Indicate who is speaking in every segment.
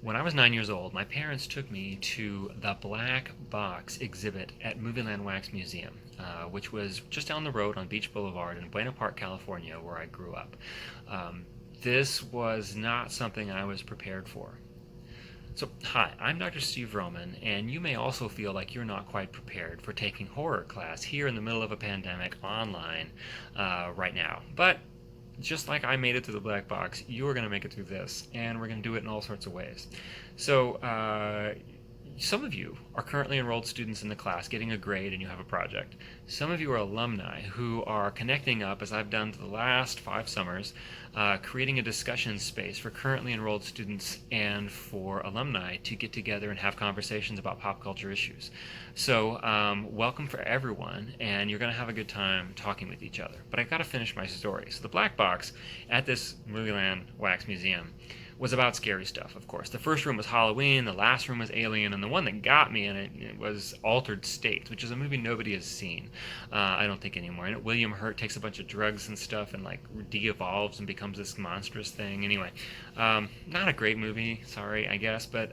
Speaker 1: When I was 9 years old, my parents took me to the Black Box exhibit at Movieland Wax Museum, which was just down the road on Beach Boulevard in Buena Park, California, where I grew up. Um, this was not something I was prepared for. So, hi, I'm Dr. Steve Roman, and you may also feel like you're not quite prepared for taking horror class here in the middle of a pandemic online right now. But just like I made it through the black box, you're going to make it through this, and we're going to do it in all sorts of ways. So, some of you are currently enrolled students in the class getting a grade and you have a project. Some of you are alumni who are connecting up, as I've done the last 5 summers, creating a discussion space for currently enrolled students and for alumni to get together and have conversations about pop culture issues. So, welcome for everyone, and you're going to have a good time talking with each other. But I've got to finish my story. So, the Black Box at this Movieland Wax Museum was about scary stuff, of course. The first room was Halloween, the last room was Alien, and the one that got me in it was Altered States, which is a movie nobody has seen, I don't think anymore. And William Hurt takes a bunch of drugs and stuff and like de-evolves and becomes this monstrous thing. Anyway, not a great movie, sorry, I guess, but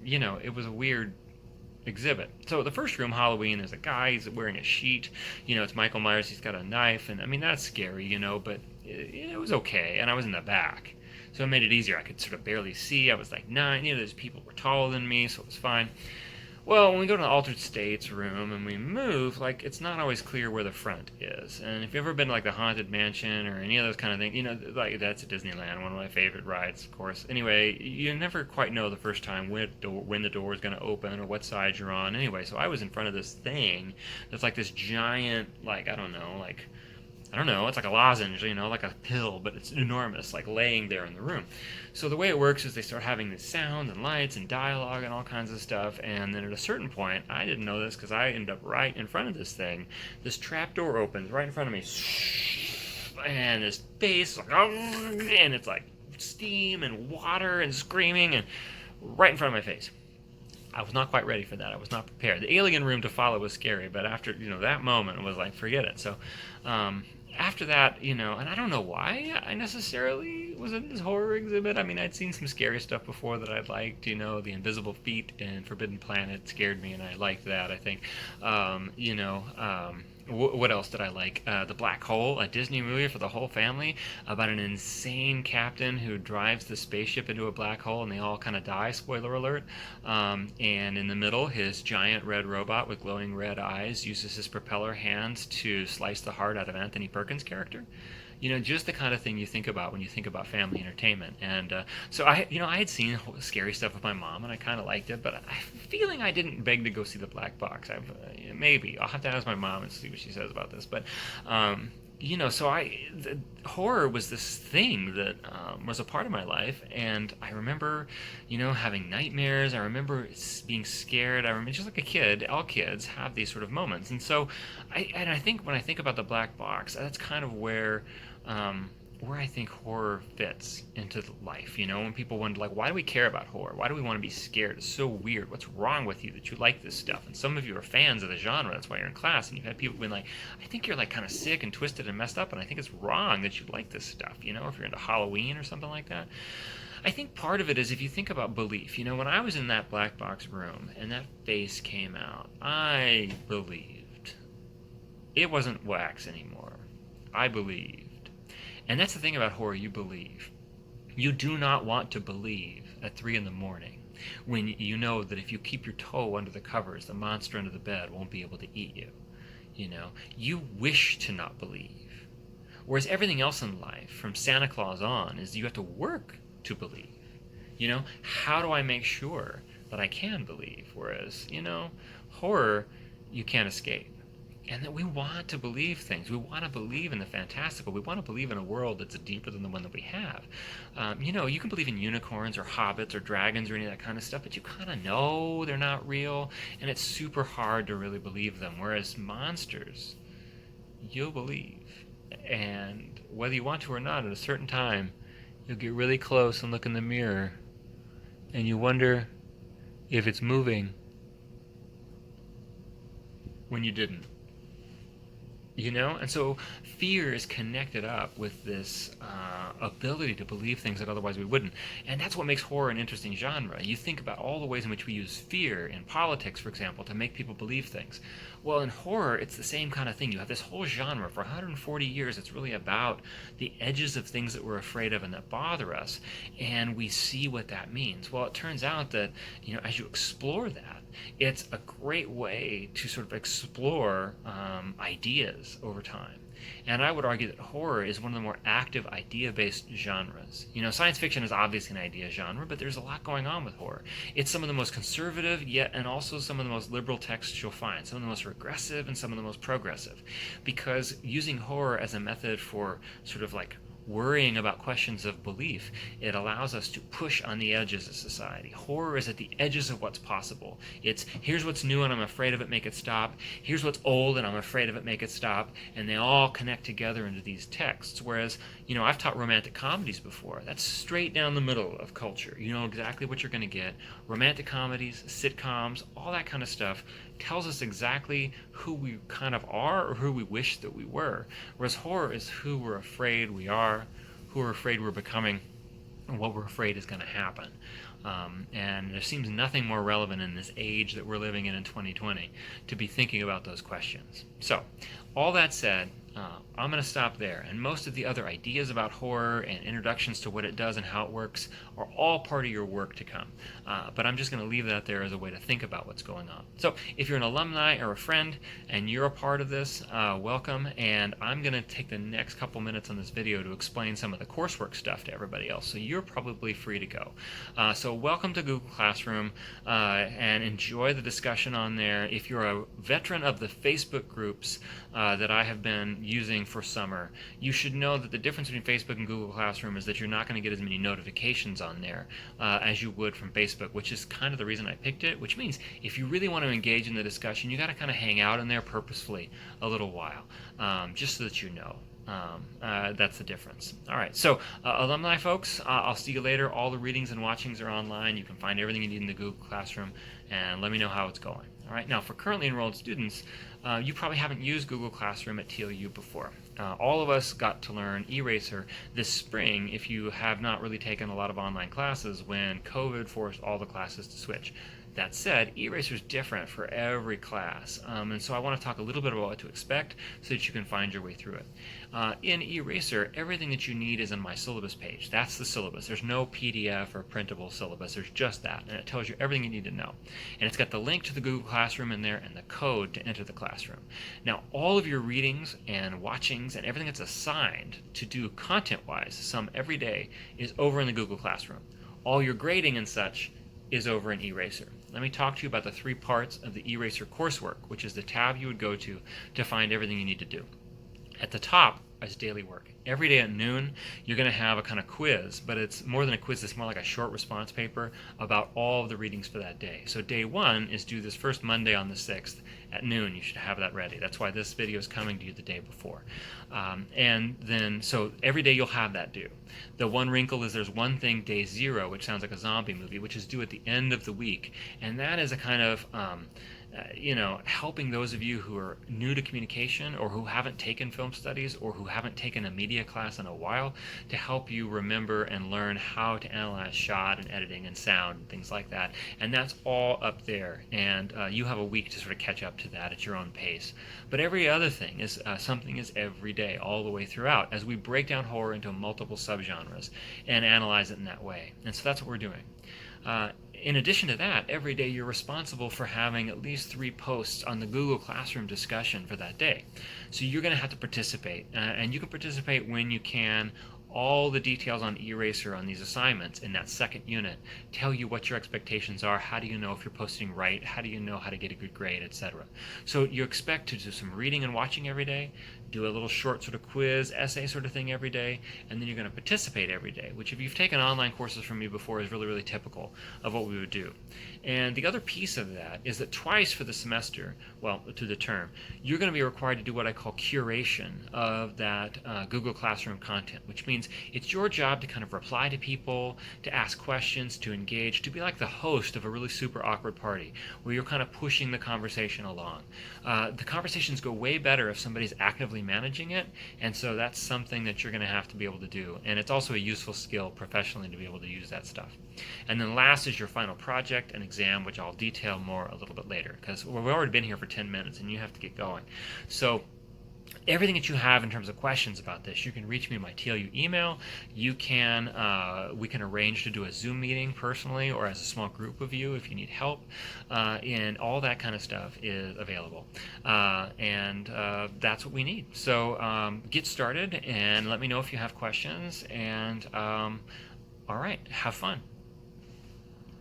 Speaker 1: it was a weird exhibit. So the first room, Halloween, there's a guy, he's wearing a sheet. It's Michael Myers, he's got a knife, and I mean, that's scary, but it was okay, and I was in the back. So it made it easier. I could sort of barely see. I was like 9. There's people who were taller than me, so it was fine. Well, when we go to the Altered States room and we move, like, it's not always clear where the front is. And if you've ever been to, like, the Haunted Mansion or any of those kind of things, like, that's at Disneyland, one of my favorite rides, of course. Anyway, you never quite know the first time when the door is going to open or what side you're on. Anyway, so I was in front of this thing that's like this giant, like, I don't know, it's like a lozenge, like a pill, but it's enormous, like laying there in the room. So the way it works is they start having this sound and lights and dialogue and all kinds of stuff, and then at a certain point, I didn't know this because I ended up right in front of this thing. This trap door opens right in front of me, and this face, and it's like steam and water and screaming, and right in front of my face. I was not quite ready for that. I was not prepared. The alien room to follow was scary, but after that moment, it was like forget it. So after that, and I don't know why I necessarily was in this horror exhibit. I mean, I'd seen some scary stuff before that I liked. The Invisible Feet and Forbidden Planet scared me, and I liked that. I think, what else did I like? The Black Hole, a Disney movie for the whole family about an insane captain who drives the spaceship into a black hole and they all kind of die, spoiler alert. And in the middle, his giant red robot with glowing red eyes uses his propeller hands to slice the heart out of Anthony Perkins' character. Just the kind of thing you think about when you think about family entertainment. And so I had seen scary stuff with my mom, and I kind of liked it, but I have a feeling I didn't beg to go see the Black Box. Maybe I'll have to ask my mom and see what she says about this. But so horror was this thing that was a part of my life, and I remember, having nightmares. I remember being scared. I remember just like a kid. All kids have these sort of moments, and so I think when I think about the Black Box, that's kind of where I think horror fits into life. When people wonder, like, why do we care about horror? Why do we want to be scared? It's so weird. What's wrong with you that you like this stuff? And some of you are fans of the genre. That's why you're in class. And you've had people being like, I think you're like kind of sick and twisted and messed up, and I think it's wrong that you like this stuff. If you're into Halloween or something like that. I think part of it is if you think about belief. When I was in that black box room and that face came out, I believed. It wasn't wax anymore. I believed. And that's the thing about horror, you believe. You do not want to believe at 3 in the morning when you know that if you keep your toe under the covers, the monster under the bed won't be able to eat you. You wish to not believe. Whereas everything else in life, from Santa Claus on, is you have to work to believe. How do I make sure that I can believe? Whereas, horror, you can't escape. And that we want to believe things. We want to believe in the fantastical. We want to believe in a world that's deeper than the one that we have. You can believe in unicorns or hobbits or dragons or any of that kind of stuff, but you kind of know they're not real, and it's super hard to really believe them. Whereas monsters, you'll believe. And whether you want to or not, at a certain time, you'll get really close and look in the mirror, and you wonder if it's moving when you didn't. And so fear is connected up with this ability to believe things that otherwise we wouldn't. And that's what makes horror an interesting genre. You think about all the ways in which we use fear in politics, for example, to make people believe things. Well, in horror, it's the same kind of thing. You have this whole genre for 140 years. It's really about the edges of things that we're afraid of and that bother us. And we see what that means. Well, it turns out that, as you explore that, it's a great way to sort of explore ideas over time. And I would argue that horror is one of the more active idea-based genres. Science fiction is obviously an idea genre, but there's a lot going on with horror. It's some of the most conservative, yet and also some of the most liberal texts you'll find, some of the most regressive and some of the most progressive. Because using horror as a method for sort of like worrying about questions of belief, it allows us to push on the edges of society. Horror is at the edges of what's possible. It's here's what's new and I'm afraid of it, make it stop. Here's what's old and I'm afraid of it, make it stop. And they all connect together into these texts. Whereas, I've taught romantic comedies before. That's straight down the middle of culture. You know exactly what you're going to get. Romantic comedies, sitcoms, all that kind of stuff tells us exactly who we kind of are or who we wish that we were. Whereas horror is who we're afraid we are, who we're afraid we're becoming, and what we're afraid is going to happen. And there seems nothing more relevant in this age that we're living in 2020 to be thinking about those questions. So, all that said, I'm going to stop there. And most of the other ideas about horror and introductions to what it does and how it works are all part of your work to come. But I'm just going to leave that there as a way to think about what's going on. So if you're an alumni or a friend and you're a part of this, welcome. And I'm going to take the next couple minutes on this video to explain some of the coursework stuff to everybody else. So you're probably free to go. So welcome to Google Classroom and enjoy the discussion on there. If you're a veteran of the Facebook groups that I have been using for summer, you should know that the difference between Facebook and Google Classroom is that you're not going to get as many notifications on there as you would from Facebook, which is kind of the reason I picked it, which means if you really want to engage in the discussion, you got to kind of hang out in there purposefully a little while, just so that you know. That's the difference. All right, so alumni folks, I'll see you later. All the readings and watchings are online. You can find everything you need in the Google Classroom, and let me know how it's going. All right, now for currently enrolled students, you probably haven't used Google Classroom at TLU before. All of us got to learn Eraser this spring if you have not really taken a lot of online classes when COVID forced all the classes to switch. That said, Eraser is different for every class, and so I want to talk a little bit about what to expect so that you can find your way through it. In Eraser, everything that you need is on my syllabus page. That's the syllabus. There's no PDF or printable syllabus. There's just that, and it tells you everything you need to know. And it's got the link to the Google Classroom in there and the code to enter the classroom. Now, all of your readings and watchings and everything that's assigned to do content-wise, some every day, is over in the Google Classroom. All your grading and such is over in Eraser. Let me talk to you about the 3 parts of the Eraser coursework, which is the tab you would go to find everything you need to do. At the top is daily work. Every day at noon, you're going to have a kind of quiz, but it's more than a quiz, it's more like a short response paper about all of the readings for that day. So day 1 is due this first Monday on the 6th at noon. You should have that ready. That's why this video is coming to you the day before. And then, so every day you'll have that due. The one wrinkle is there's one thing day 0, which sounds like a zombie movie, which is due at the end of the week. And that is a kind of helping those of you who are new to communication or who haven't taken film studies or who haven't taken a media class in a while to help you remember and learn how to analyze shot and editing and sound and things like that. And that's all up there. And you have a week to sort of catch up to that at your own pace. But every other thing is something is every day all the way throughout as we break down horror into multiple subgenres and analyze it in that way. And so that's what we're doing. In addition to that, every day you're responsible for having at least 3 posts on the Google Classroom discussion for that day. So you're going to have to participate, and you can participate when you can. All the details on Eraser on these assignments in that second unit tell you what your expectations are, how do you know if you're posting right, how do you know how to get a good grade, etc. So you expect to do some reading and watching every day, do a little short sort of quiz, essay sort of thing every day, and then you're going to participate every day, which if you've taken online courses from me before is really, really typical of what we would do. And the other piece of that is that twice for the semester, well, to the term, you're going to be required to do what I call curation of that Google Classroom content, which means it's your job to kind of reply to people, to ask questions, to engage, to be like the host of a really super awkward party where you're kind of pushing the conversation along. The conversations go way better if somebody's actively managing it, and so that's something that you're going to have to be able to do. And it's also a useful skill professionally to be able to use that stuff. And then last is your final project and exam, which I'll detail more a little bit later, because we've already been here for 10 minutes and you have to get going. So everything that you have in terms of questions about this, you can reach me in my TLU email. We can arrange to do a Zoom meeting personally or as a small group of you if you need help, and all that kind of stuff is available. And that's what we need. So get started and let me know if you have questions. And all right, have fun.